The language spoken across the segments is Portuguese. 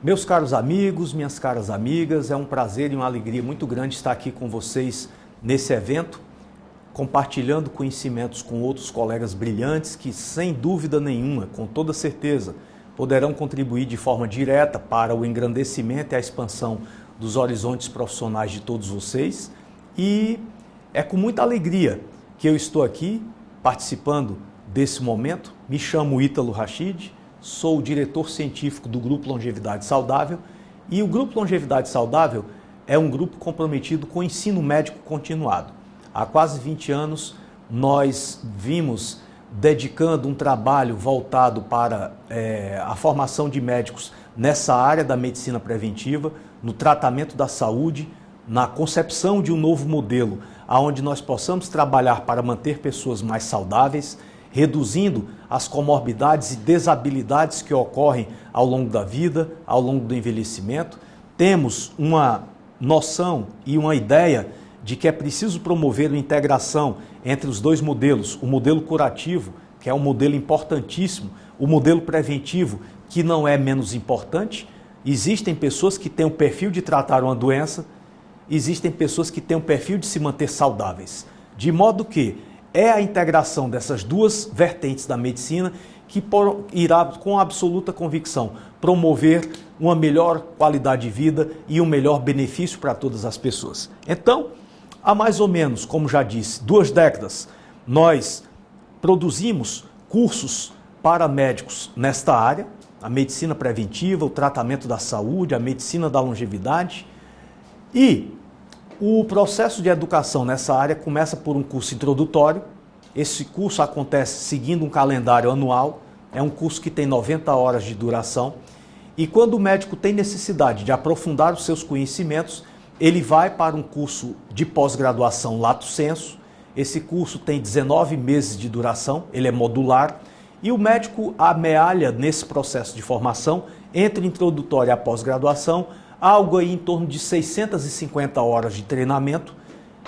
Meus caros amigos, minhas caras amigas, é um prazer e uma alegria muito grande estar aqui com vocês nesse evento, compartilhando conhecimentos com outros colegas brilhantes que, sem dúvida nenhuma, com toda certeza, poderão contribuir de forma direta para o engrandecimento e a expansão dos horizontes profissionais de todos vocês. E é com muita alegria que eu estou aqui participando desse momento. Me chamo Ítalo Rachid, sou o diretor científico do Grupo Longevidade Saudável e o Grupo Longevidade Saudável é um grupo comprometido com o ensino médico continuado. Há quase 20 anos nós vimos dedicando um trabalho voltado para a formação de médicos nessa área da medicina preventiva, no tratamento da saúde, na concepção de um novo modelo, onde nós possamos trabalhar para manter pessoas mais saudáveis, reduzindo as comorbidades e desabilidades que ocorrem ao longo da vida, ao longo do envelhecimento. Temos uma noção e uma ideia de que é preciso promover uma integração entre os dois modelos, o modelo curativo, que é um modelo importantíssimo, o modelo preventivo, que não é menos importante. Existem pessoas que têm o perfil de tratar uma doença, existem pessoas que têm o perfil de se manter saudáveis, de modo que é a integração dessas duas vertentes da medicina que irá, com absoluta convicção, promover uma melhor qualidade de vida e um melhor benefício para todas as pessoas. Então, há mais ou menos, como já disse, 2 décadas, nós produzimos cursos para médicos nesta área, a medicina preventiva, o tratamento da saúde, a medicina da longevidade. E o processo de educação nessa área começa por um curso introdutório. Esse curso acontece seguindo um calendário anual, é um curso que tem 90 horas de duração. E quando o médico tem necessidade de aprofundar os seus conhecimentos, ele vai para um curso de pós-graduação lato sensu. Esse curso tem 19 meses de duração, ele é modular. E o médico amealha nesse processo de formação, entre introdutória e a pós-graduação, algo aí em torno de 650 horas de treinamento,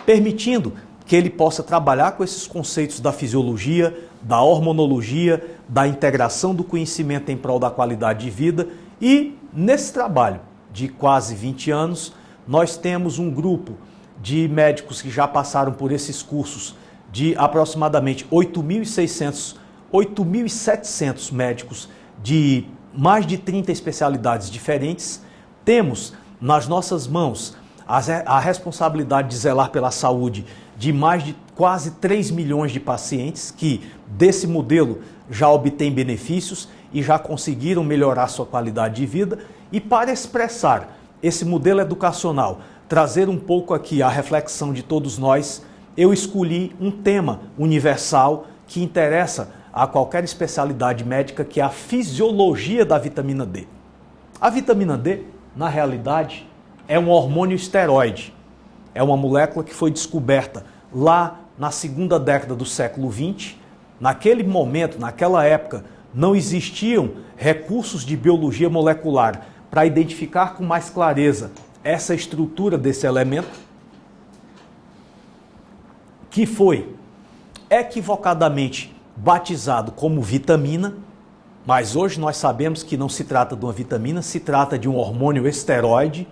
permitindo que ele possa trabalhar com esses conceitos da fisiologia, da hormonologia, da integração do conhecimento em prol da qualidade de vida. E nesse trabalho de quase 20 anos, nós temos um grupo de médicos que já passaram por esses cursos, de aproximadamente 8.600, 8.700 médicos de mais de 30 especialidades diferentes. Temos nas nossas mãos a responsabilidade de zelar pela saúde de mais de quase 3 milhões de pacientes que desse modelo já obtêm benefícios e já conseguiram melhorar sua qualidade de vida. E para expressar esse modelo educacional, trazer um pouco aqui a reflexão de todos nós, eu escolhi um tema universal que interessa a qualquer especialidade médica, que é a fisiologia da vitamina D. A vitamina D, na realidade, é um hormônio esteroide. É uma molécula que foi descoberta lá na segunda década do século XX. Naquele momento, naquela época, não existiam recursos de biologia molecular para identificar com mais clareza essa estrutura desse elemento, que foi equivocadamente batizado como vitamina. Mas hoje nós sabemos que não se trata de uma vitamina, se trata de um hormônio esteroide.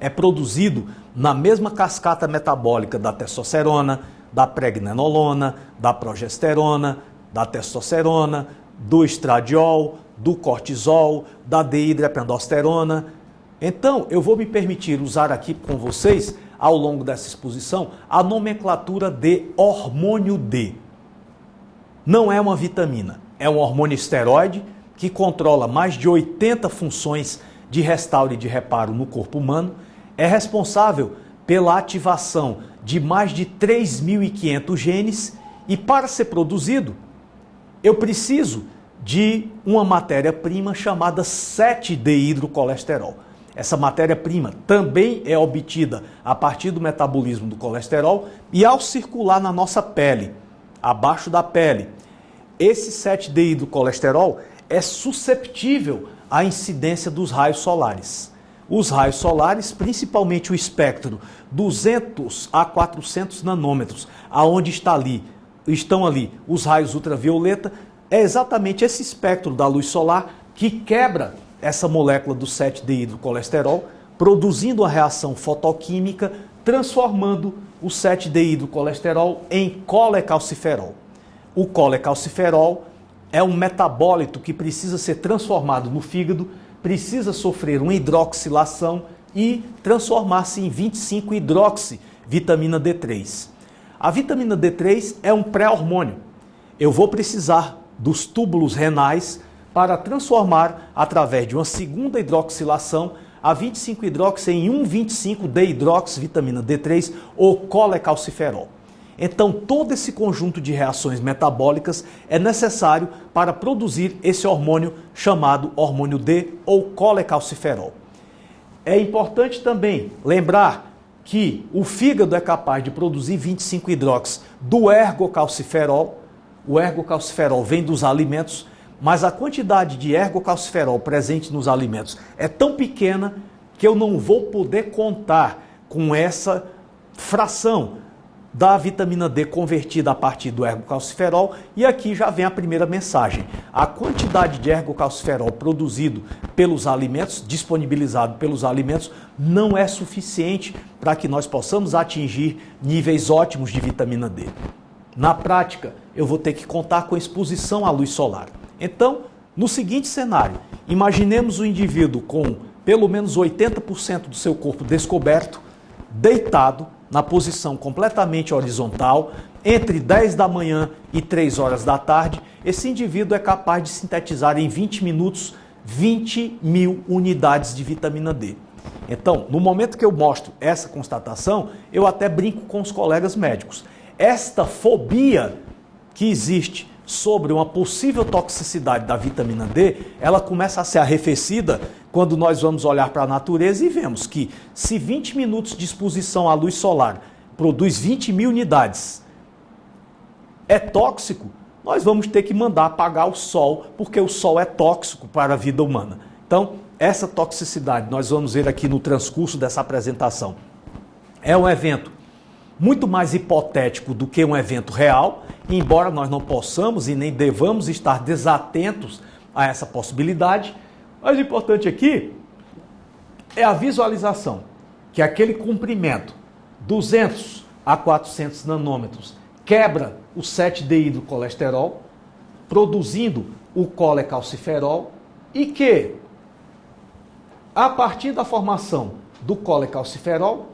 É produzido na mesma cascata metabólica da testosterona, da pregnenolona, da progesterona, da testosterona, do estradiol, do cortisol, da dehidroepiandrosterona. Então, eu vou me permitir usar aqui com vocês, ao longo dessa exposição, a nomenclatura de hormônio D. Não é uma vitamina. É um hormônio esteroide que controla mais de 80 funções de restauro e de reparo no corpo humano. É responsável pela ativação de mais de 3.500 genes e, para ser produzido, eu preciso de uma matéria-prima chamada 7-deidrocolesterol. Essa matéria-prima também é obtida a partir do metabolismo do colesterol e, ao circular na nossa pele, abaixo da pele, esse 7-deidrocolesterol é susceptível à incidência dos raios solares. Os raios solares, principalmente o espectro 200 a 400 nanômetros, aonde estão ali os raios ultravioleta, é exatamente esse espectro da luz solar que quebra essa molécula do 7-deidrocolesterol, produzindo a reação fotoquímica, transformando o 7-deidrocolesterol em colecalciferol. O colecalciferol é um metabólito que precisa ser transformado no fígado, precisa sofrer uma hidroxilação e transformar-se em 25-hidroxivitamina D3. A vitamina D3 é um pré-hormônio. Eu vou precisar dos túbulos renais para transformar, através de uma segunda hidroxilação, a 25-hidroxi em 1,25-deidroxivitamina D3 ou colecalciferol. Então, todo esse conjunto de reações metabólicas é necessário para produzir esse hormônio chamado hormônio D ou colecalciferol. É importante também lembrar que o fígado é capaz de produzir 25-hidroxi do ergocalciferol. O ergocalciferol vem dos alimentos, mas a quantidade de ergocalciferol presente nos alimentos é tão pequena que eu não vou poder contar com essa fração da vitamina D convertida a partir do ergocalciferol, e aqui já vem a primeira mensagem. A quantidade de ergocalciferol produzido pelos alimentos, disponibilizado pelos alimentos, não é suficiente para que nós possamos atingir níveis ótimos de vitamina D. Na prática, eu vou ter que contar com exposição à luz solar. Então, no seguinte cenário, imaginemos o indivíduo com pelo menos 80% do seu corpo descoberto, deitado, na posição completamente horizontal, entre 10 da manhã e 3 horas da tarde. Esse indivíduo é capaz de sintetizar em 20 minutos 20.000 unidades de vitamina D. Então, no momento que eu mostro essa constatação, eu até brinco com os colegas médicos. Esta fobia que existe sobre uma possível toxicidade da vitamina D, ela começa a ser arrefecida quando nós vamos olhar para a natureza e vemos que se 20 minutos de exposição à luz solar produz 20.000 unidades, é tóxico, nós vamos ter que mandar apagar o sol, porque o sol é tóxico para a vida humana. Então, essa toxicidade, nós vamos ver aqui no transcurso dessa apresentação, é um evento muito mais hipotético do que um evento real, embora nós não possamos e nem devamos estar desatentos a essa possibilidade. Mas o importante aqui é a visualização, que aquele comprimento 200 a 400 nanômetros quebra o 7-deidrocolesterol, produzindo o colecalciferol, e que, a partir da formação do colecalciferol,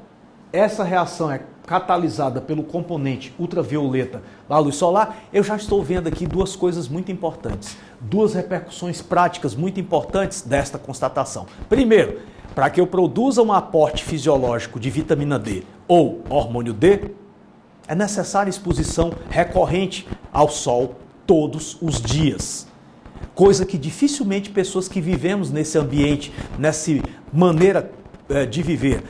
essa reação é catalisada pelo componente ultravioleta da luz solar. Eu já estou vendo aqui duas coisas muito importantes, duas repercussões práticas muito importantes desta constatação. Primeiro, para que eu produza um aporte fisiológico de vitamina D ou hormônio D, é necessária exposição recorrente ao sol todos os dias. Coisa que dificilmente pessoas que vivemos nesse ambiente, nessa maneira de viver,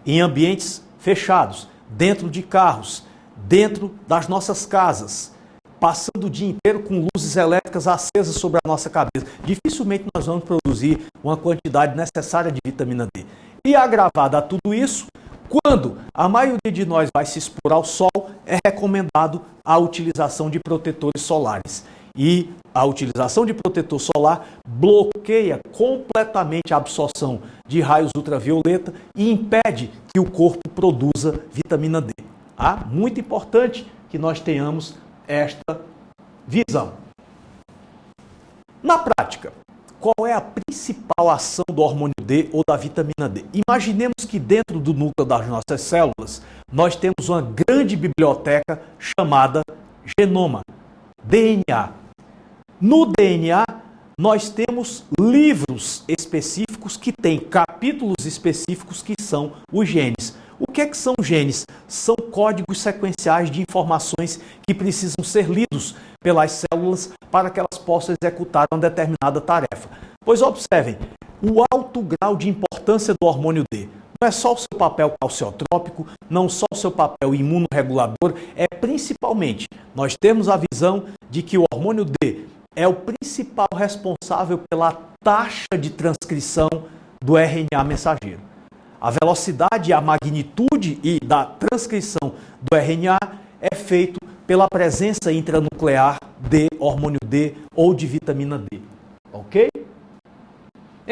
em ambientes fechados, dentro de carros, dentro das nossas casas, passando o dia inteiro com luzes elétricas acesas sobre a nossa cabeça, dificilmente nós vamos produzir uma quantidade necessária de vitamina D. E agravado a tudo isso, quando a maioria de nós vai se expor ao sol, é recomendado a utilização de protetores solares. E a utilização de protetor solar bloqueia completamente a absorção de raios ultravioleta e impede que o corpo produza vitamina D. Muito importante que nós tenhamos esta visão. Na prática, qual é a principal ação do hormônio D ou da vitamina D? Imaginemos que dentro do núcleo das nossas células, nós temos uma grande biblioteca chamada genoma, DNA. No DNA, nós temos livros específicos que têm capítulos específicos que são os genes. O que é que são genes? São códigos sequenciais de informações que precisam ser lidos pelas células para que elas possam executar uma determinada tarefa. Pois observem, o alto grau de importância do hormônio D não é só o seu papel calciotrópico, não só o seu papel imunorregulador, é principalmente, nós temos a visão de que o hormônio D é o principal responsável pela taxa de transcrição do RNA mensageiro. A velocidade, a magnitude e da transcrição do RNA é feito pela presença intranuclear de hormônio D ou de vitamina D. Ok?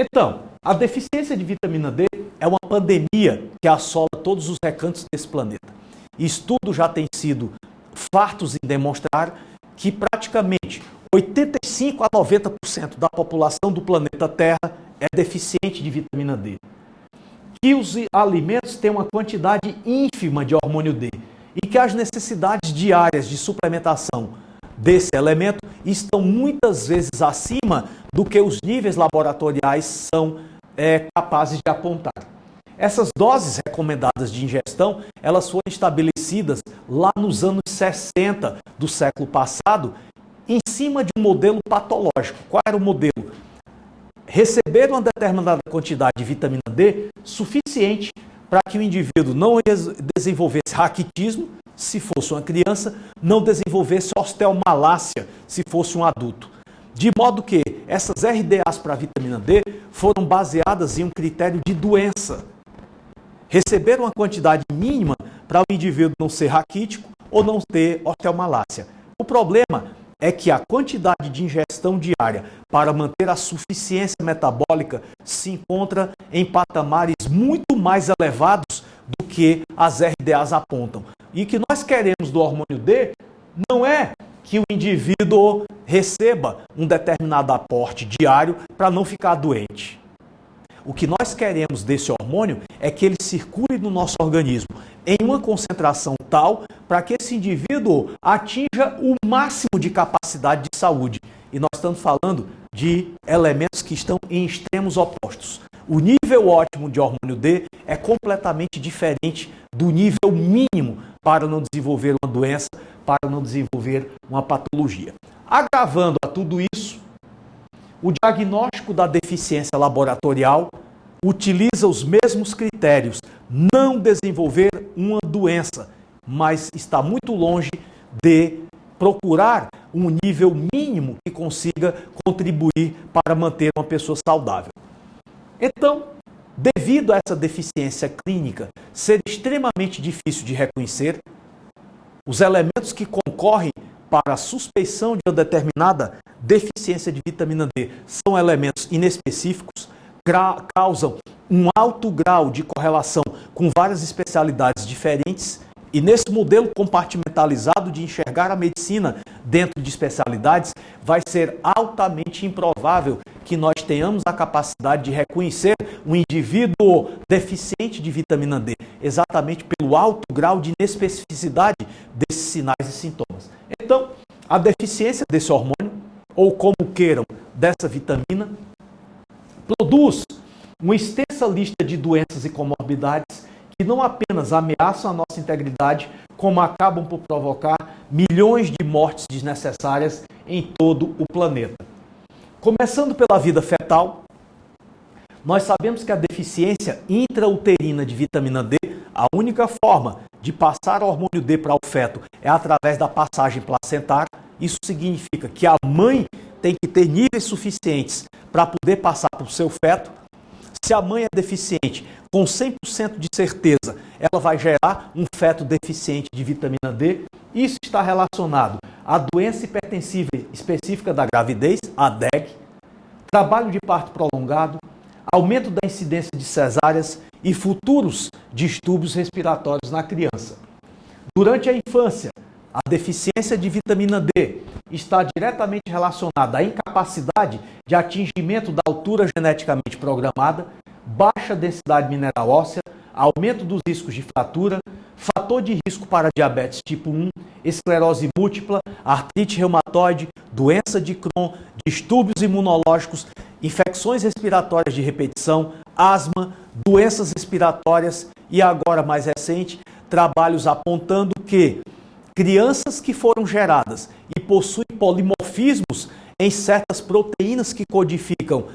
Então, a deficiência de vitamina D é uma pandemia que assola todos os recantos desse planeta. Estudos já têm sido fartos em demonstrar que praticamente 85 a 90% da população do planeta Terra é deficiente de vitamina D. Que os alimentos têm uma quantidade ínfima de hormônio D e que as necessidades diárias de suplementação desse elemento estão muitas vezes acima do que os níveis laboratoriais são capazes de apontar. Essas doses recomendadas de ingestão, elas foram estabelecidas lá nos anos 60 do século passado, em cima de um modelo patológico. Qual era o modelo? Receber uma determinada quantidade de vitamina D suficiente para que o indivíduo não desenvolvesse raquitismo, se fosse uma criança, não desenvolvesse osteomalácia, se fosse um adulto. De modo que essas RDAs para vitamina D foram baseadas em um critério de doença. Receber uma quantidade mínima para o indivíduo não ser raquítico ou não ter osteomalácia. O problema é que a quantidade de ingestão diária para manter a suficiência metabólica se encontra em patamares muito mais elevados do que as RDAs apontam. E o que nós queremos do hormônio D não é que o indivíduo receba um determinado aporte diário para não ficar doente. O que nós queremos desse hormônio é que ele circule no nosso organismo em uma concentração tal para que esse indivíduo atinja o máximo de capacidade de saúde. E nós estamos falando de elementos que estão em extremos opostos. O nível ótimo de hormônio D é completamente diferente do nível mínimo para não desenvolver uma doença, para não desenvolver uma patologia. Agravando a tudo isso, o diagnóstico da deficiência laboratorial utiliza os mesmos critérios, não desenvolver uma doença, mas está muito longe de procurar um nível mínimo que consiga contribuir para manter uma pessoa saudável. Então, devido a essa deficiência clínica ser extremamente difícil de reconhecer, os elementos que concorrem para a suspeição de uma determinada deficiência de vitamina D são elementos inespecíficos, causam um alto grau de correlação com várias especialidades diferentes e nesse modelo compartimentalizado de enxergar a medicina dentro de especialidades, vai ser altamente improvável que nós tenhamos a capacidade de reconhecer um indivíduo deficiente de vitamina D, exatamente pelo alto grau de inespecificidade desses sinais e sintomas. Então, a deficiência desse hormônio, ou como queiram, dessa vitamina, produz uma extensa lista de doenças e comorbidades que não apenas ameaçam a nossa integridade, como acabam por provocar milhões de mortes desnecessárias em todo o planeta. Começando pela vida fetal, nós sabemos que a deficiência intrauterina de vitamina D, a única forma de passar o hormônio D para o feto é através da passagem placentar. Isso significa que a mãe tem que ter níveis suficientes para poder passar para o seu feto. Se a mãe é deficiente, com 100% de certeza, ela vai gerar um feto deficiente de vitamina D. Isso está relacionado à doença hipertensiva específica da gravidez, a DEG, trabalho de parto prolongado, aumento da incidência de cesáreas e futuros distúrbios respiratórios na criança. Durante a infância, a deficiência de vitamina D está diretamente relacionada à incapacidade de atingimento da altura geneticamente programada, baixa densidade mineral óssea, aumento dos riscos de fratura, fator de risco para diabetes tipo 1, esclerose múltipla, artrite reumatoide, doença de Crohn, distúrbios imunológicos, infecções respiratórias de repetição, asma, doenças respiratórias e agora mais recente, trabalhos apontando que crianças que foram geradas e possuem polimorfismos em certas proteínas que codificam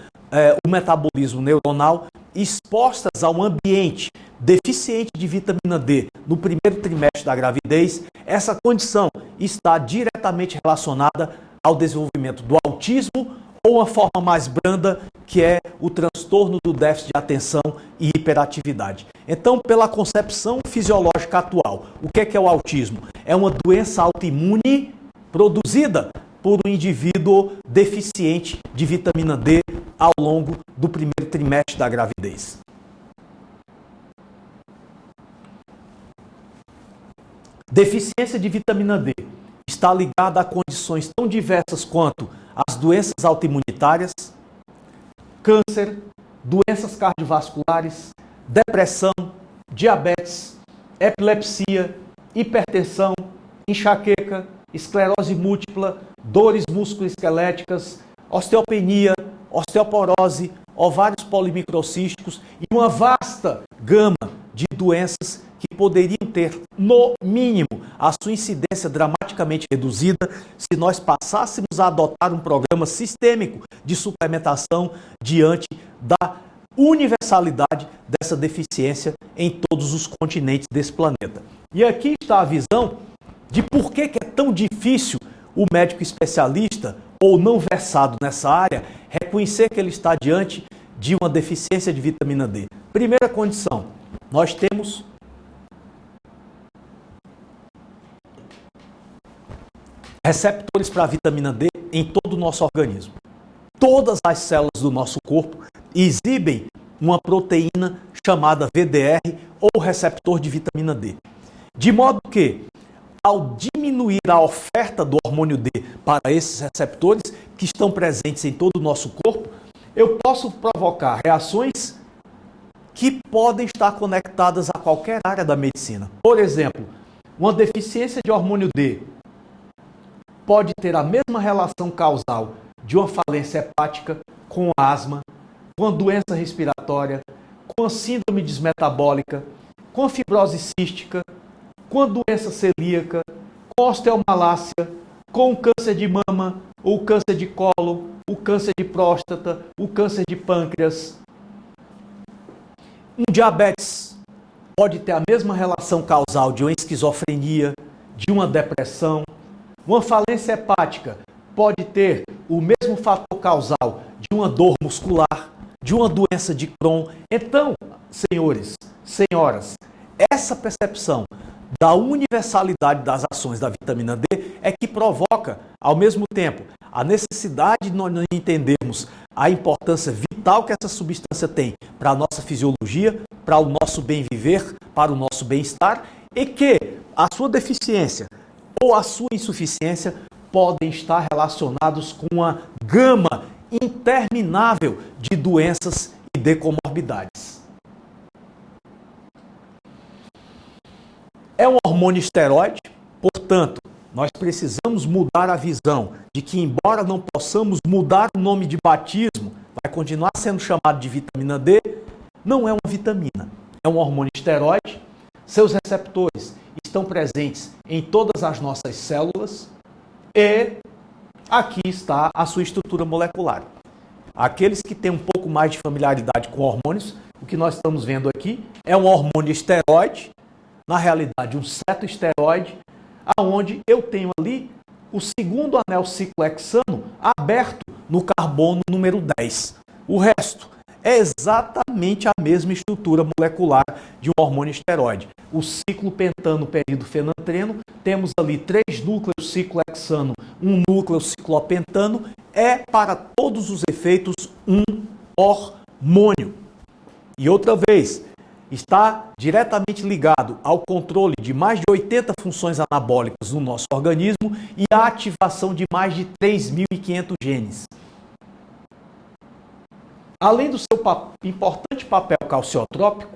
o metabolismo neuronal, expostas a um ambiente deficiente de vitamina D no primeiro trimestre da gravidez, essa condição está diretamente relacionada ao desenvolvimento do autismo ou uma forma mais branda, que é o transtorno do déficit de atenção e hiperatividade. Então, pela concepção fisiológica atual, o que é o autismo? É uma doença autoimune produzida por um indivíduo deficiente de vitamina D ao longo do primeiro trimestre da gravidez. Deficiência de vitamina D está ligada a condições tão diversas quanto as doenças autoimunitárias, câncer, doenças cardiovasculares, depressão, diabetes, epilepsia, hipertensão, enxaqueca, esclerose múltipla, dores musculoesqueléticas, osteopenia, osteoporose, ovários polimicrocísticos e uma vasta gama de doenças que poderiam ter, no mínimo, a sua incidência dramaticamente reduzida se nós passássemos a adotar um programa sistêmico de suplementação diante da universalidade dessa deficiência em todos os continentes desse planeta. E aqui está a visão de por que é tão difícil o médico especialista ou não versado nessa área reconhecer que ele está diante de uma deficiência de vitamina D. Primeira condição, nós temos receptores para a vitamina D em todo o nosso organismo. Todas as células do nosso corpo exibem uma proteína chamada VDR ou receptor de vitamina D. De modo que, ao diminuir a oferta do hormônio D para esses receptores que estão presentes em todo o nosso corpo, eu posso provocar reações que podem estar conectadas a qualquer área da medicina. Por exemplo, uma deficiência de hormônio D pode ter a mesma relação causal de uma falência hepática com asma, com a doença respiratória, com a síndrome desmetabólica, com a fibrose cística, com a doença celíaca, com a osteomalácia, com o câncer de mama, o câncer de colo, o câncer de próstata, o câncer de pâncreas. Um diabetes pode ter a mesma relação causal de uma esquizofrenia, de uma depressão. Uma falência hepática pode ter o mesmo fator causal de uma dor muscular, de uma doença de Crohn. Então, senhores, senhoras, essa percepção da universalidade das ações da vitamina D é que provoca, ao mesmo tempo, a necessidade de nós entendermos a importância vital que essa substância tem para a nossa fisiologia, para o nosso bem viver, para o nosso bem-estar, e que a sua deficiência ou a sua insuficiência podem estar relacionados com uma gama interminável de doenças e de comorbidades. É um hormônio esteroide, portanto, nós precisamos mudar a visão de que, embora não possamos mudar o nome de batismo, vai continuar sendo chamado de vitamina D, não é uma vitamina, é um hormônio esteroide. Seus receptores estão presentes em todas as nossas células e aqui está a sua estrutura molecular. Aqueles que têm um pouco mais de familiaridade com hormônios, o que nós estamos vendo aqui é um hormônio esteroide, na realidade um cetoesteroide, aonde eu tenho ali o segundo anel ciclohexano aberto no carbono número 10. O resto é exatamente a mesma estrutura molecular de um hormônio esteroide. O ciclo pentano-peridofenantreno, temos ali 3 núcleos ciclohexano, um núcleo ciclopentano, é para todos os efeitos um hormônio. E outra vez, está diretamente ligado ao controle de mais de 80 funções anabólicas no nosso organismo e à ativação de mais de 3.500 genes. Além do seu importante papel calciotrópico,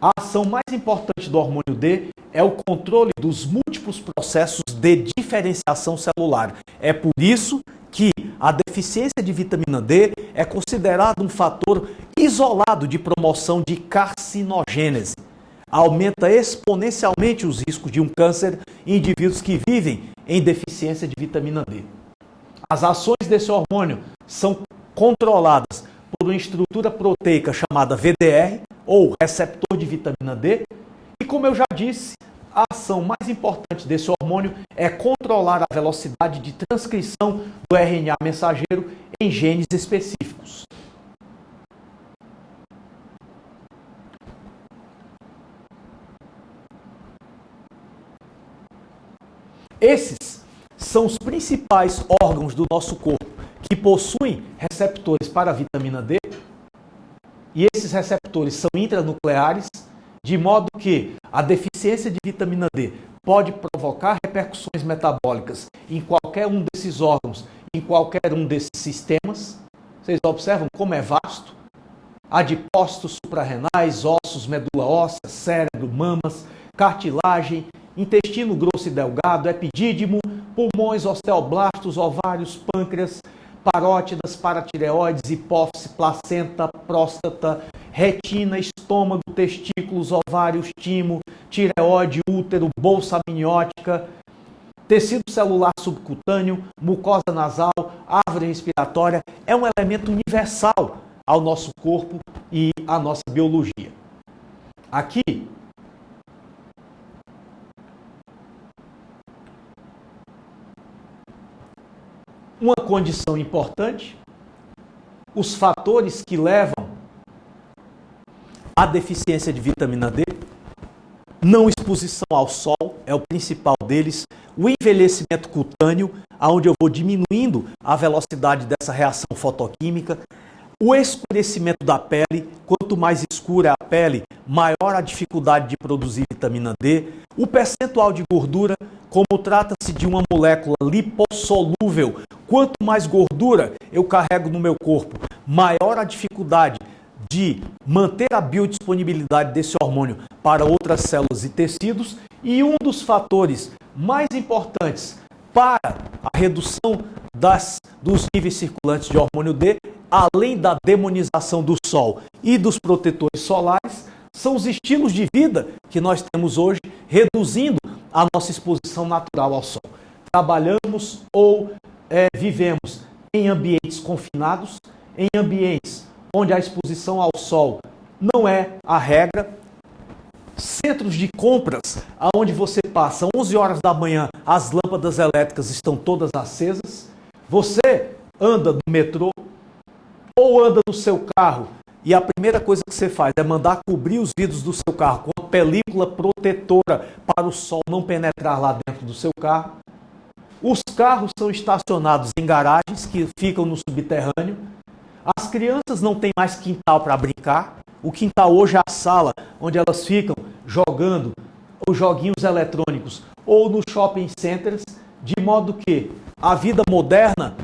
a ação mais importante do hormônio D é o controle dos múltiplos processos de diferenciação celular. É por isso que a deficiência de vitamina D é considerado um fator isolado de promoção de carcinogênese. Aumenta exponencialmente os riscos de um câncer em indivíduos que vivem em deficiência de vitamina D. As ações desse hormônio são controladas por uma estrutura proteica chamada VDR, ou receptor de vitamina D, e como eu já disse, a ação mais importante desse hormônio é controlar a velocidade de transcrição do RNA mensageiro em genes específicos. Esses são os principais órgãos do nosso corpo que possuem receptores para a vitamina D, e esses receptores são intranucleares, de modo que a deficiência de vitamina D pode provocar repercussões metabólicas em qualquer um desses órgãos, em qualquer um desses sistemas. Vocês observam como é vasto? Adipócitos suprarrenais, ossos, medula óssea, cérebro, mamas, cartilagem, intestino grosso e delgado, epidídimo, pulmões, osteoblastos, ovários, pâncreas, parótidas, paratireoides, hipófise, placenta, próstata, retina, estômago, testículos, ovários, timo, tireoide, útero, bolsa amniótica, tecido celular subcutâneo, mucosa nasal, árvore respiratória. É um elemento universal ao nosso corpo e à nossa biologia. Aqui, uma condição importante, os fatores que levam à deficiência de vitamina D, não exposição ao sol é o principal deles, o envelhecimento cutâneo, onde eu vou diminuindo a velocidade dessa reação fotoquímica, o escurecimento da pele, quanto mais escura é a pele, maior a dificuldade de produzir vitamina D, o percentual de gordura, como trata-se de uma molécula lipossolúvel, quanto mais gordura eu carrego no meu corpo, maior a dificuldade de manter a biodisponibilidade desse hormônio para outras células e tecidos, e um dos fatores mais importantes para a redução dos níveis circulantes de hormônio D, além da demonização do sol e dos protetores solares, são os estilos de vida que nós temos hoje, reduzindo a nossa exposição natural ao sol. Trabalhamos ou vivemos em ambientes confinados, em ambientes onde a exposição ao sol não é a regra, centros de compras, onde você passa 11 horas da manhã, as lâmpadas elétricas estão todas acesas, você anda no metrô ou anda no seu carro e a primeira coisa que você faz é mandar cobrir os vidros do seu carro com uma película protetora para o sol não penetrar lá dentro do seu carro. Os carros são estacionados em garagens que ficam no subterrâneo. As crianças não têm mais quintal para brincar. O quintal hoje é a sala onde elas ficam jogando os joguinhos eletrônicos ou nos shopping centers, de modo que a vida moderna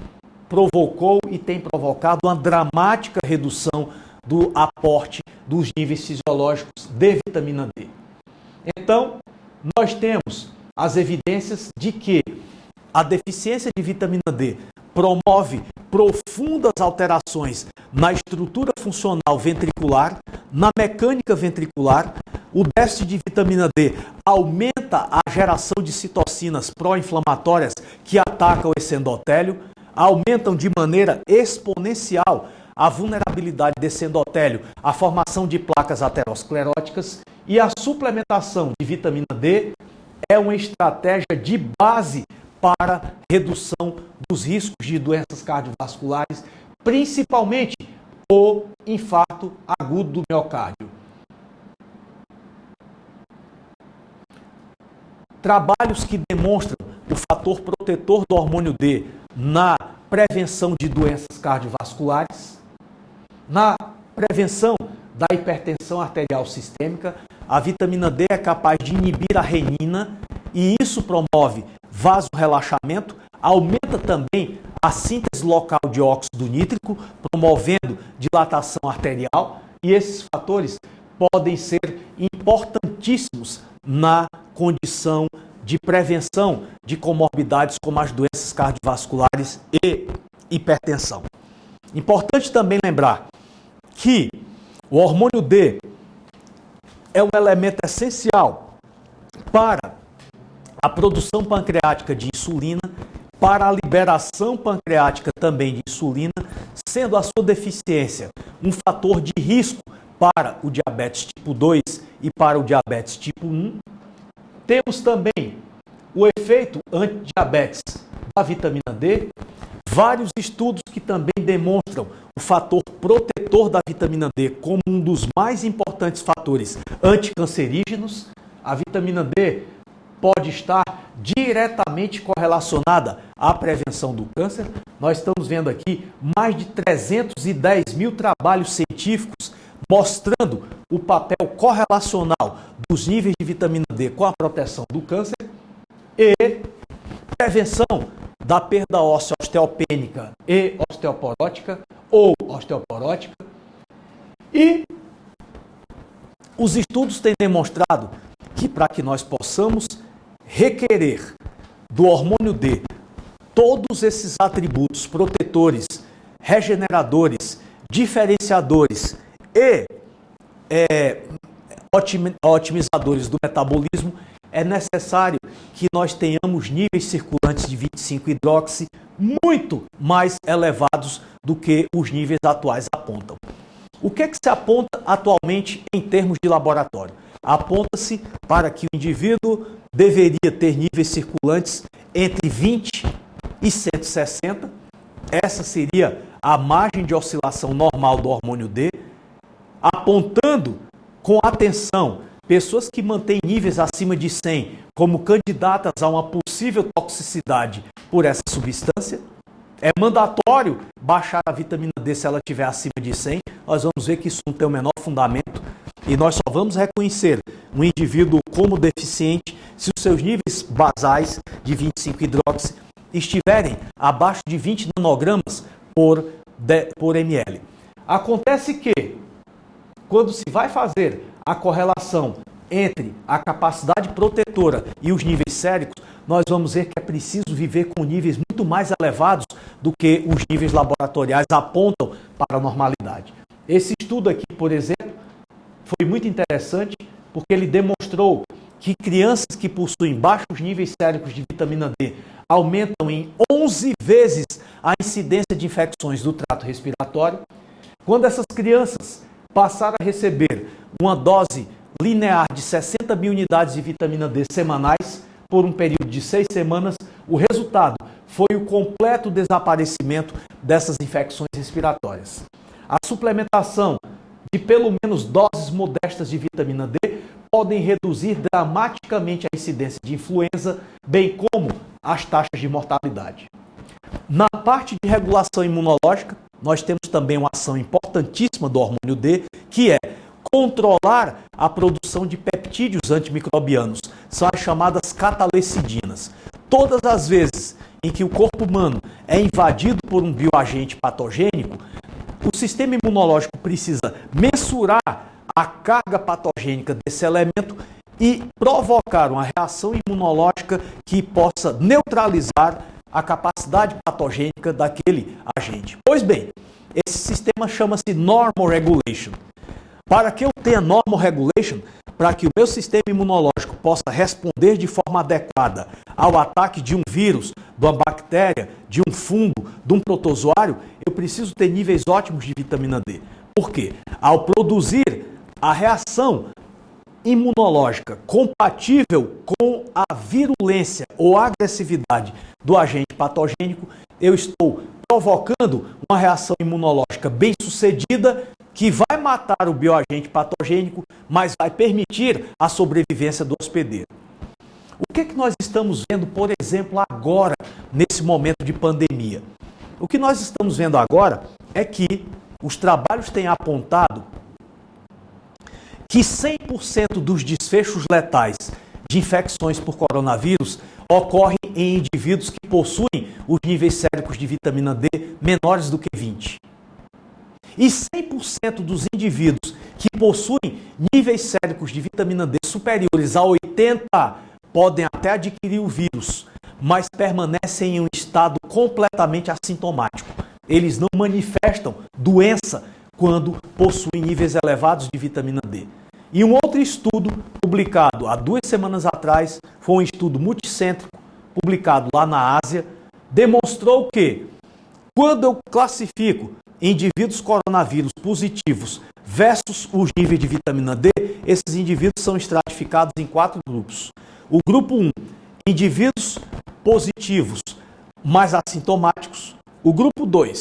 provocou e tem provocado uma dramática redução do aporte dos níveis fisiológicos de vitamina D. Então, nós temos as evidências de que a deficiência de vitamina D promove profundas alterações na estrutura funcional ventricular, na mecânica ventricular. O déficit de vitamina D aumenta a geração de citocinas pró-inflamatórias que atacam esse endotélio, aumentam de maneira exponencial a vulnerabilidade desse endotélio à formação de placas ateroscleróticas, e a suplementação de vitamina D é uma estratégia de base para redução dos riscos de doenças cardiovasculares, principalmente o infarto agudo do miocárdio. Trabalhos que demonstram o fator protetor do hormônio D na prevenção de doenças cardiovasculares, na prevenção da hipertensão arterial sistêmica. A vitamina D é capaz de inibir a renina e isso promove vasorrelaxamento, aumenta também a síntese local de óxido nítrico, promovendo dilatação arterial, e esses fatores podem ser importantíssimos na condição de prevenção de comorbidades como as doenças cardiovasculares e hipertensão. Importante também lembrar que o hormônio D é um elemento essencial para a produção pancreática de insulina, para a liberação pancreática também de insulina, sendo a sua deficiência um fator de risco para o diabetes tipo 2 e para o diabetes tipo 1. Temos também o efeito antidiabetes da vitamina D, vários estudos que também demonstram o fator protetor da vitamina D como um dos mais importantes fatores anticancerígenos. A vitamina D pode estar diretamente correlacionada à prevenção do câncer. Nós estamos vendo aqui mais de 310 mil trabalhos científicos mostrando o papel correlacional dos níveis de vitamina D com a proteção do câncer e prevenção da perda óssea osteopênica e osteoporótica ou osteoporótica. E os estudos têm demonstrado que para que nós possamos requerer do hormônio D todos esses atributos protetores, regeneradores, diferenciadores e otimizadores do metabolismo, é necessário que nós tenhamos níveis circulantes de 25-hidroxi muito mais elevados do que os níveis atuais apontam. O que é que se aponta atualmente em termos de laboratório? Aponta-se para que o indivíduo deveria ter níveis circulantes entre 20 e 160. Essa seria a margem de oscilação normal do hormônio D, apontando com atenção pessoas que mantêm níveis acima de 100 como candidatas a uma possível toxicidade por essa substância. É mandatório baixar a vitamina D se ela estiver acima de 100. Nós vamos ver que isso não tem o menor fundamento e nós só vamos reconhecer um indivíduo como deficiente se os seus níveis basais de 25-hidroxi estiverem abaixo de 20 nanogramas por ml. Acontece que, quando se vai fazer a correlação entre a capacidade protetora e os níveis séricos, nós vamos ver que é preciso viver com níveis muito mais elevados do que os níveis laboratoriais apontam para a normalidade. Esse estudo aqui, por exemplo, foi muito interessante porque ele demonstrou que crianças que possuem baixos níveis séricos de vitamina D aumentam em 11 vezes a incidência de infecções do trato respiratório. Quando essas crianças passaram a receber uma dose linear de 60 mil unidades de vitamina D semanais por um período de 6 semanas, o resultado foi o completo desaparecimento dessas infecções respiratórias. A suplementação de pelo menos doses modestas de vitamina D podem reduzir dramaticamente a incidência de influenza, bem como as taxas de mortalidade. Na parte de regulação imunológica, nós temos também uma ação importantíssima do hormônio D, que é controlar a produção de peptídeos antimicrobianos, são as chamadas catalecidinas. Todas as vezes em que o corpo humano é invadido por um bioagente patogênico, o sistema imunológico precisa mensurar a carga patogênica desse elemento e provocar uma reação imunológica que possa neutralizar a capacidade patogênica daquele agente. Pois bem, esse sistema chama-se Normal Regulation. Para que eu tenha Normal Regulation, para que o meu sistema imunológico possa responder de forma adequada ao ataque de um vírus, de uma bactéria, de um fungo, de um protozoário, eu preciso ter níveis ótimos de vitamina D. Por quê? Ao produzir a reação imunológica compatível com a virulência ou agressividade do agente patogênico, eu estou provocando uma reação imunológica bem-sucedida que vai matar o bioagente patogênico, mas vai permitir a sobrevivência do hospedeiro. O que nós estamos vendo, por exemplo, agora, nesse momento de pandemia? O que nós estamos vendo agora é que os trabalhos têm apontado que 100% dos desfechos letais de infecções por coronavírus ocorrem em indivíduos que possuem os níveis séricos de vitamina D menores do que 20. E 100% dos indivíduos que possuem níveis séricos de vitamina D superiores a 80 podem até adquirir o vírus, mas permanecem em um estado completamente assintomático. Eles não manifestam doença quando possuem níveis elevados de vitamina D. E um outro estudo publicado há 2 semanas atrás, foi um estudo multicêntrico, publicado lá na Ásia, demonstrou que quando eu classifico indivíduos coronavírus positivos versus os níveis de vitamina D, esses indivíduos são estratificados em 4 grupos. O grupo 1, indivíduos positivos, mais assintomáticos. O grupo 2,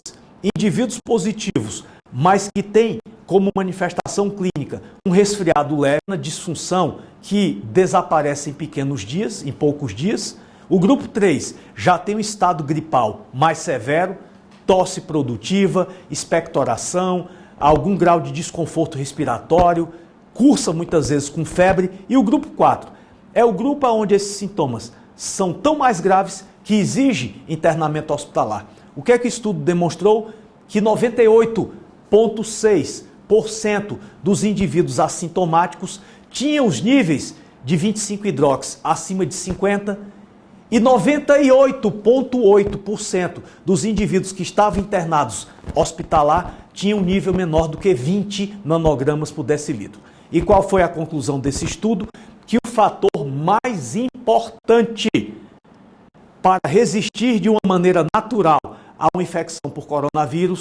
indivíduos positivos, mas que têm como manifestação clínica um resfriado leve, uma disfunção que desaparece em pequenos dias, em poucos dias. O grupo 3 já tem um estado gripal mais severo, tosse produtiva, expectoração, algum grau de desconforto respiratório, cursa muitas vezes com febre. E o grupo 4 é o grupo onde esses sintomas são tão mais graves que exige internamento hospitalar. O que é que o estudo demonstrou? Que 98,6% dos indivíduos assintomáticos tinham os níveis de 25-hidrox acima de 50 e 98,8% dos indivíduos que estavam internados hospitalar tinham um nível menor do que 20 nanogramas por decilitro. E qual foi a conclusão desse estudo? Que o fator mais importante para resistir de uma maneira natural a uma infecção por coronavírus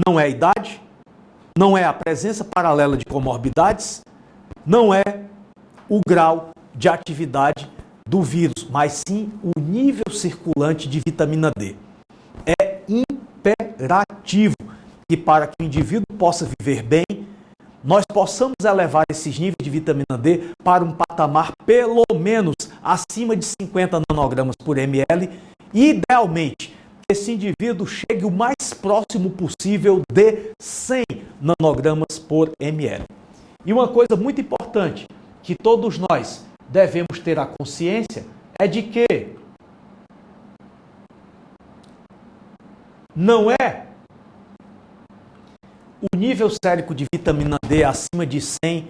não é a idade, não é a presença paralela de comorbidades, não é o grau de atividade do vírus, mas sim o nível circulante de vitamina D. É imperativo que para que o indivíduo possa viver bem, nós possamos elevar esses níveis de vitamina D para um patamar pelo menos acima de 50 nanogramas por ml e, idealmente, que esse indivíduo chegue o mais próximo possível de 100 nanogramas por ml. E uma coisa muito importante que todos nós devemos ter a consciência é de que não é o nível sérico de vitamina D acima de 100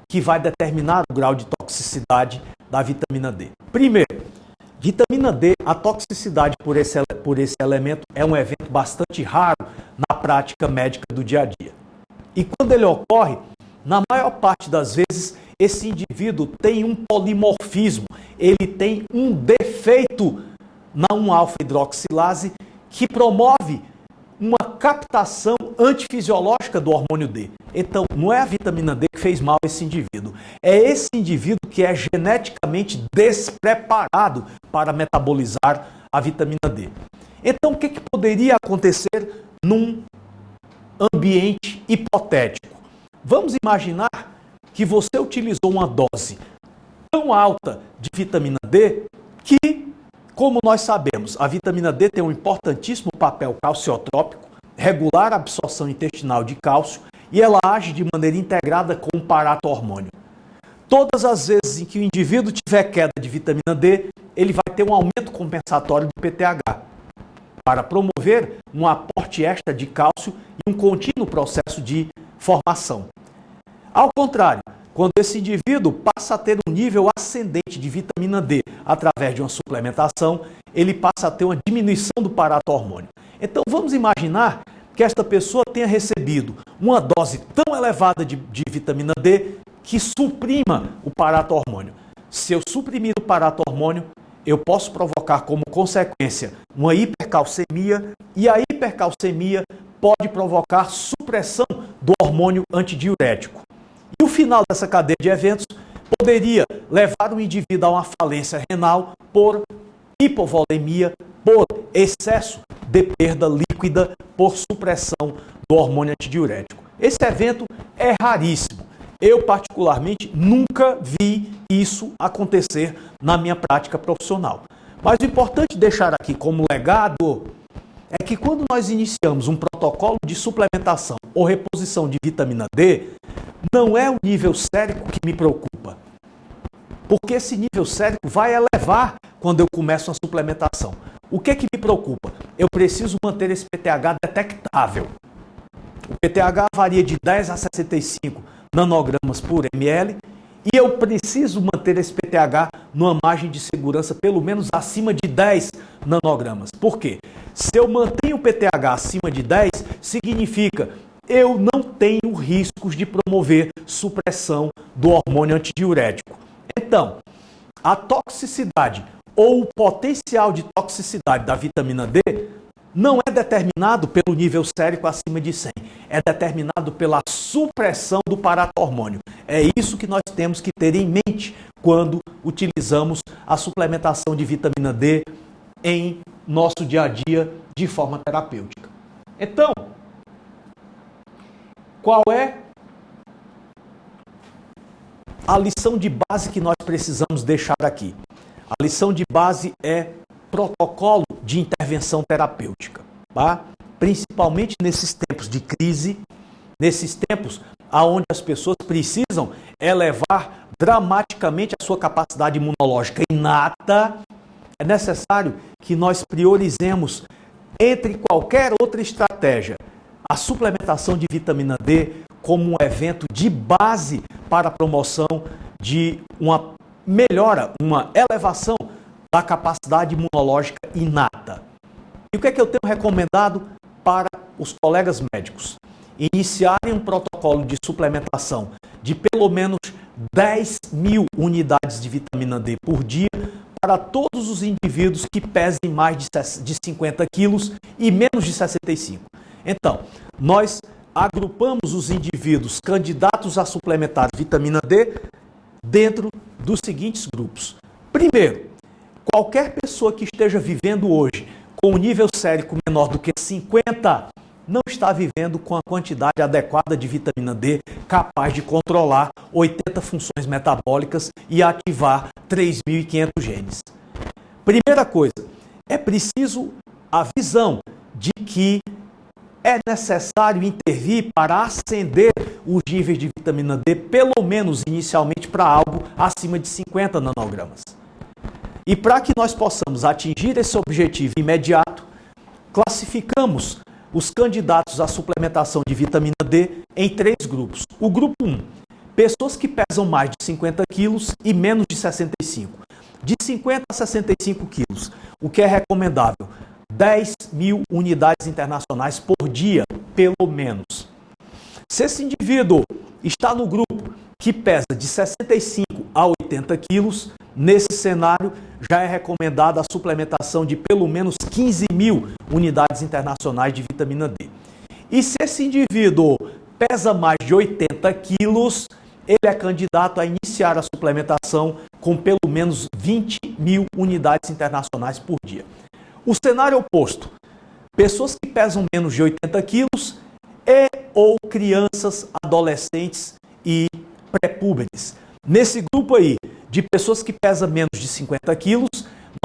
que vai determinar o grau de toxicidade da vitamina D. Primeiro, vitamina D, a toxicidade por esse elemento é um evento bastante raro na prática médica do dia a dia. E quando ele ocorre, na maior parte das vezes, esse indivíduo tem um polimorfismo, ele tem um defeito na 1-alfa-hidroxilase que promove uma captação antifisiológica do hormônio D. Então, não é a vitamina D que fez mal a esse indivíduo, é esse indivíduo que é geneticamente despreparado para metabolizar a vitamina D. Então, o que poderia acontecer num ambiente hipotético? Vamos imaginar que você utilizou uma dose tão alta de vitamina D que, como nós sabemos, a vitamina D tem um importantíssimo papel calciotrópico, regular a absorção intestinal de cálcio e ela age de maneira integrada com o parato-hormônio. Todas as vezes em que o indivíduo tiver queda de vitamina D, ele vai ter um aumento compensatório do PTH para promover um aporte extra de cálcio e um contínuo processo de formação. Ao contrário, quando esse indivíduo passa a ter um nível ascendente de vitamina D através de uma suplementação, ele passa a ter uma diminuição do parato-hormônio. Então vamos imaginar que esta pessoa tenha recebido uma dose tão elevada de vitamina D que suprima o parato-hormônio. Se eu suprimir o parato-hormônio, eu posso provocar como consequência uma hipercalcemia e a hipercalcemia pode provocar supressão do hormônio antidiurético. E o final dessa cadeia de eventos poderia levar o indivíduo a uma falência renal por hipovolemia, por excesso de perda líquida, por supressão do hormônio antidiurético. Esse evento é raríssimo. Eu, particularmente, nunca vi isso acontecer na minha prática profissional. Mas o importante deixar aqui como legado é que quando nós iniciamos um protocolo de suplementação ou reposição de vitamina D, não é o nível sérico que me preocupa. Porque esse nível sérico vai elevar quando eu começo uma suplementação. O que me preocupa? Eu preciso manter esse PTH detectável. O PTH varia de 10 a 65 nanogramas por ml e eu preciso manter esse PTH numa margem de segurança pelo menos acima de 10 nanogramas. Por quê? Se eu mantenho o PTH acima de 10, significa eu não tenho riscos de promover supressão do hormônio antidiurético. Então, a toxicidade ou o potencial de toxicidade da vitamina D não é determinado pelo nível sérico acima de 100, é determinado pela supressão do parato-hormônio. É isso que nós temos que ter em mente quando utilizamos a suplementação de vitamina D em nosso dia a dia de forma terapêutica. Então, qual é a lição de base que nós precisamos deixar aqui? A lição de base é protocolo de intervenção terapêutica, tá? Principalmente nesses tempos de crise, nesses tempos onde as pessoas precisam elevar dramaticamente a sua capacidade imunológica inata, é necessário que nós priorizemos entre qualquer outra estratégia a suplementação de vitamina D como um evento de base para a promoção de uma melhora, uma elevação da capacidade imunológica inata. E o que é que eu tenho recomendado para os colegas médicos? Iniciarem um protocolo de suplementação de pelo menos 10.000 unidades de vitamina D por dia para todos os indivíduos que pesem mais de 50 quilos e menos de 65. Então, nós agrupamos os indivíduos candidatos a suplementar vitamina D dentro dos seguintes grupos. Primeiro, qualquer pessoa que esteja vivendo hoje com um nível sérico menor do que 50 não está vivendo com a quantidade adequada de vitamina D capaz de controlar 80 funções metabólicas e ativar 3.500 genes. Primeira coisa, é preciso a visão de que é necessário intervir para acender os níveis de vitamina D, pelo menos inicialmente para algo acima de 50 nanogramas. E para que nós possamos atingir esse objetivo imediato, classificamos os candidatos à suplementação de vitamina D em 3 grupos. O grupo 1, pessoas que pesam mais de 50 quilos e menos de 65. De 50 a 65 quilos, o que é recomendável? 10.000 unidades internacionais por dia, pelo menos. Se esse indivíduo está no grupo que pesa de 65 a 80 quilos, nesse cenário já é recomendada a suplementação de pelo menos 15.000 unidades internacionais de vitamina D. E se esse indivíduo pesa mais de 80 quilos, ele é candidato a iniciar a suplementação com pelo menos 20.000 unidades internacionais por dia. O cenário oposto, pessoas que pesam menos de 80 quilos e ou crianças, adolescentes e pré-púberes. Nesse grupo aí, de pessoas que pesam menos de 50 quilos,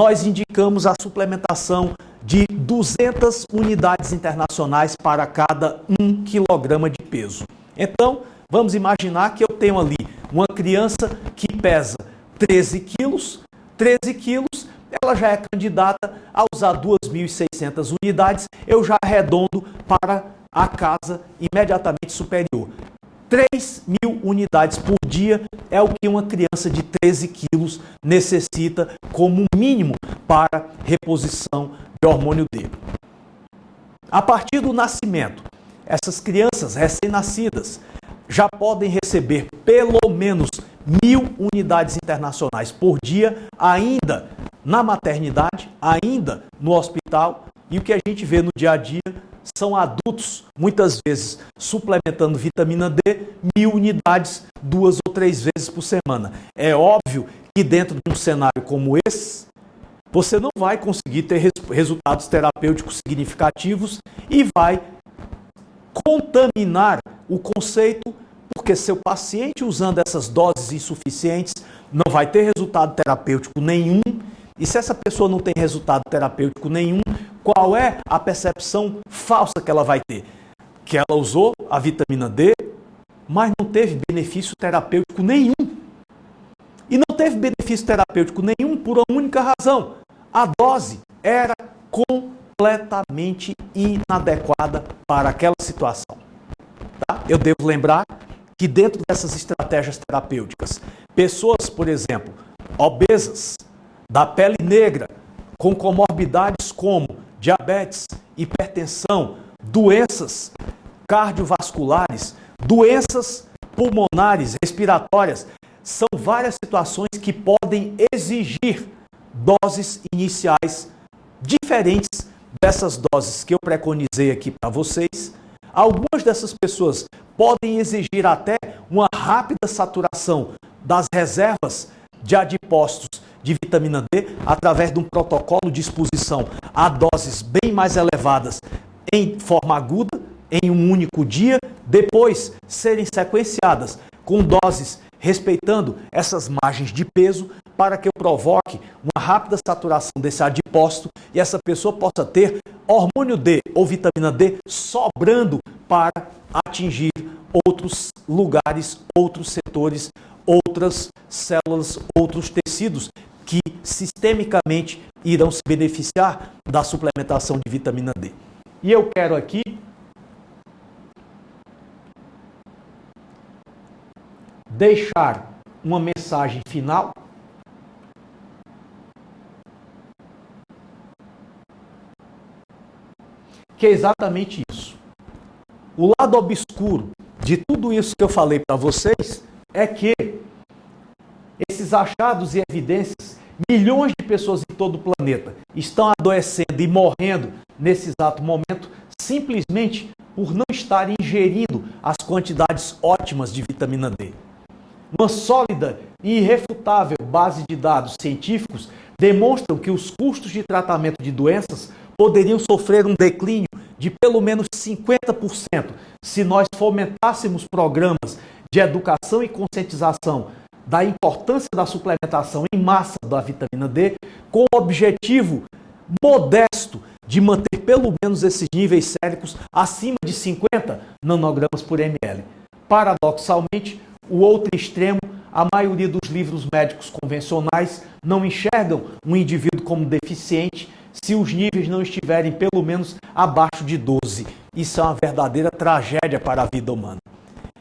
nós indicamos a suplementação de 200 unidades internacionais para cada 1 quilograma de peso. Então, vamos imaginar que eu tenho ali uma criança que pesa 13 quilos, ela já é candidata a usar 2.600 unidades, eu já arredondo para a casa imediatamente superior. 3.000 unidades por dia é o que uma criança de 13 quilos necessita como mínimo para reposição de hormônio D. A partir do nascimento, essas crianças recém-nascidas já podem receber pelo menos 1.000 unidades internacionais por dia, ainda na maternidade, ainda no hospital, e o que a gente vê no dia a dia são adultos, muitas vezes, suplementando vitamina D, 1.000 unidades 2 ou 3 vezes por semana. É óbvio que dentro de um cenário como esse, você não vai conseguir ter resultados terapêuticos significativos e vai contaminar o conceito, porque seu paciente usando essas doses insuficientes não vai ter resultado terapêutico nenhum. E se essa pessoa não tem resultado terapêutico nenhum, qual é a percepção falsa que ela vai ter? Que ela usou a vitamina D, mas não teve benefício terapêutico nenhum. E não teve benefício terapêutico nenhum por uma única razão. A dose era completamente inadequada para aquela situação. Tá? Eu devo lembrar que dentro dessas estratégias terapêuticas, pessoas, por exemplo, obesas, da pele negra, com comorbidades como diabetes, hipertensão, doenças cardiovasculares, doenças pulmonares, respiratórias, são várias situações que podem exigir doses iniciais diferentes dessas doses que eu preconizei aqui para vocês. Algumas dessas pessoas podem exigir até uma rápida saturação das reservas de adipócitos de vitamina D através de um protocolo de exposição a doses bem mais elevadas em forma aguda, em um único dia, depois serem sequenciadas com doses respeitando essas margens de peso para que eu provoque uma rápida saturação desse adipócito e essa pessoa possa ter hormônio D ou vitamina D sobrando para atingir outros lugares, outros setores, outras células, outros tecidos que sistemicamente irão se beneficiar da suplementação de vitamina D. E eu quero aqui deixar uma mensagem final que é exatamente isso. O lado obscuro de tudo isso que eu falei para vocês é que esses achados e evidências, milhões de pessoas em todo o planeta estão adoecendo e morrendo nesse exato momento simplesmente por não estarem ingerindo as quantidades ótimas de vitamina D. Uma sólida e irrefutável base de dados científicos demonstram que os custos de tratamento de doenças poderiam sofrer um declínio de pelo menos 50% se nós fomentássemos programas de educação e conscientização da importância da suplementação em massa da vitamina D, com o objetivo modesto de manter pelo menos esses níveis séricos acima de 50 nanogramas por ml. Paradoxalmente, o outro extremo, a maioria dos livros médicos convencionais não enxergam um indivíduo como deficiente se os níveis não estiverem pelo menos abaixo de 12. Isso é uma verdadeira tragédia para a vida humana.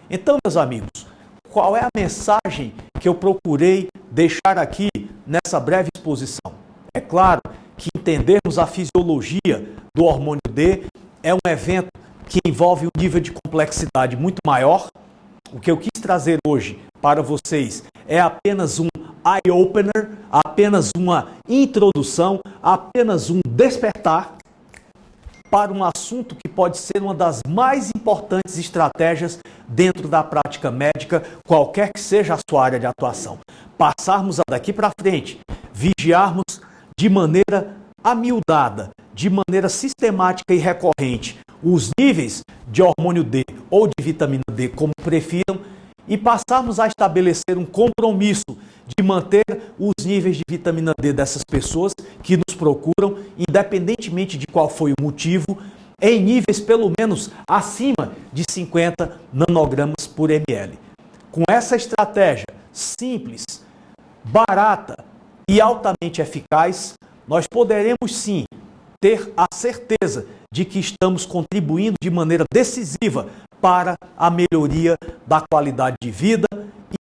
Então, meus amigos, qual é a mensagem que eu procurei deixar aqui nessa breve exposição? É claro que entendermos a fisiologia do hormônio D é um evento que envolve um nível de complexidade muito maior. O que eu quis trazer hoje para vocês é apenas um eye-opener, apenas uma introdução, apenas um despertar para um assunto que pode ser uma das mais importantes estratégias dentro da prática médica, qualquer que seja a sua área de atuação. Passarmos daqui para frente, vigiarmos de maneira amiudada, de maneira sistemática e recorrente, os níveis de hormônio D ou de vitamina D, como prefiram, e passarmos a estabelecer um compromisso de manter os níveis de vitamina D dessas pessoas que nos procuram, independentemente de qual foi o motivo, em níveis pelo menos acima de 50 nanogramas por ml. Com essa estratégia simples, barata e altamente eficaz, nós poderemos sim ter a certeza de que estamos contribuindo de maneira decisiva para a melhoria da qualidade de vida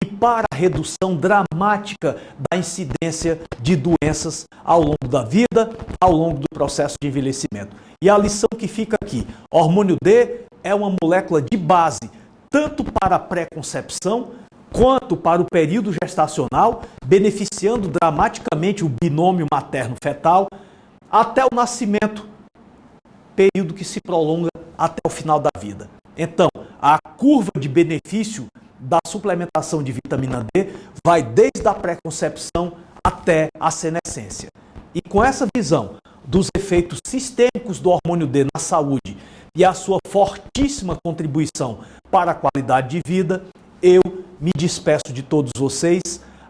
e para a redução dramática da incidência de doenças ao longo da vida, ao longo do processo de envelhecimento. E a lição que fica aqui, hormônio D é uma molécula de base, tanto para a pré-concepção, quanto para o período gestacional, beneficiando dramaticamente o binômio materno-fetal, até o nascimento, período que se prolonga até o final da vida. Então, a curva de benefício da suplementação de vitamina D vai desde a pré-concepção até a senescência. E com essa visão dos efeitos sistêmicos do hormônio D na saúde e a sua fortíssima contribuição para a qualidade de vida, eu me despeço de todos vocês,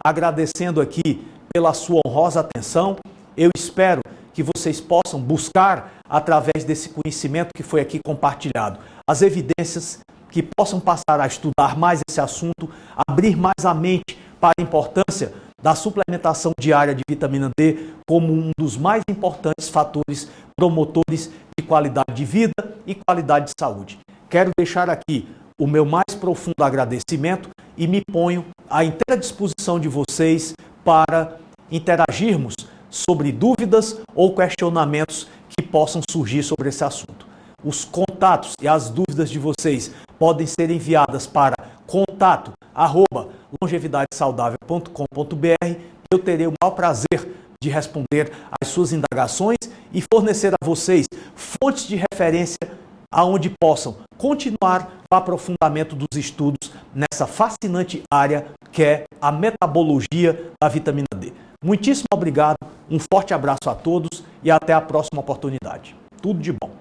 agradecendo aqui pela sua honrosa atenção. Eu espero que vocês possam buscar, através desse conhecimento que foi aqui compartilhado, as evidências que possam passar a estudar mais esse assunto, abrir mais a mente para a importância da suplementação diária de vitamina D como um dos mais importantes fatores promotores de qualidade de vida e qualidade de saúde. Quero deixar aqui o meu mais profundo agradecimento e me ponho à inteira disposição de vocês para interagirmos sobre dúvidas ou questionamentos que possam surgir sobre esse assunto. Os contatos e as dúvidas de vocês podem ser enviadas para contato@longevidadesaudável.com.br. Eu terei o maior prazer de responder às suas indagações e fornecer a vocês fontes de referência aonde possam continuar o aprofundamento dos estudos nessa fascinante área que é a metabologia da vitamina D. Muitíssimo obrigado, um forte abraço a todos e até a próxima oportunidade. Tudo de bom.